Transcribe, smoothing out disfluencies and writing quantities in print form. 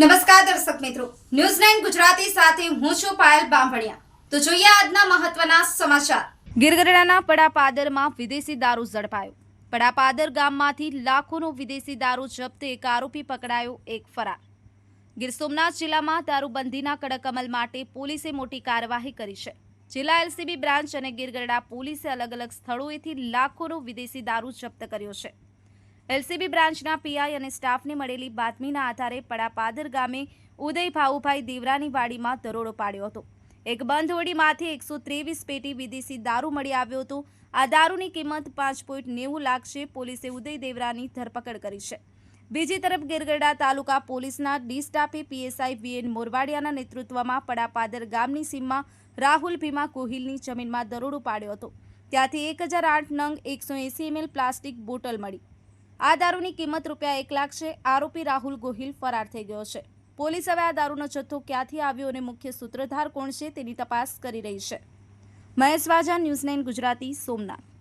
નમસ્કાર દર્શક મિત્રો, ન્યૂઝ 9 ગુજરાતી સાથે હું છું પાયલ બામભણિયા। તો જોઈએ આજના મહત્વના સમાચાર। ગીરગઢડાના પડાપાદરમાં વિદેશી દારૂ ઝડપાયો। પડાપાદર ગામમાંથી લાખોનો વિદેશી દારૂ જપ્ત, એક આરોપી પકડાયો, એક ફરાર। ગીર સોમનાથ જિલ્લામાં દારૂબંધીના કડક અમલ માટે પોલીસે મોટી કાર્યવાહી કરી છે। જિલ્લા એલસીબી બ્રાન્ચ અને ગીરગઢડા પોલીસે અલગ અલગ સ્થળોએથી લાખોનો વિદેશી દારૂ જપ્ત કર્યો છે। એલસીબી બ્રાન્ચના પીઆઈ અને સ્ટાફને મળેલી બાતમીના આધારે પડાપાદર ગામે ઉદય ભાઉભાઈ દેવરાની વાડીમાં દરોડો પાડ્યો હતો। એક બંધ હોડીમાંથી 123 પેટી વિદેશી દારૂ મળી આવ્યો હતો। આ દારૂની કિંમત 5.90 લાખ છે। પોલીસે ઉદય દેવરાની ધરપકડ કરી છે। બીજી તરફ ગીરગઢડા તાલુકા પોલીસના ડી સ્ટાફે પીએસઆઈ વીએન મોરવાડિયાના નેતૃત્વમાં પડાપાદર ગામની સીમમાં રાહુલ ભીમા ગોહિલની જમીનમાં દરોડો પાડ્યો હતો। ત્યાંથી 1008 નંગ 180 ml પ્લાસ્ટિક બોટલ મળી। આ દારૂની કિંમત ₹1 લાખ છે। આરોપી રાહુલ ગોહિલ ફરાર થઈ ગયો છે। પોલીસ હવે આ દારૂનો જથ્થો ક્યાંથી આવ્યો અને મુખ્ય સૂત્રધાર કોણ છે તેની તપાસ કરી રહી છે। મહેશ વાજા, ન્યૂઝ 9 ગુજરાતી, સોમનાથ।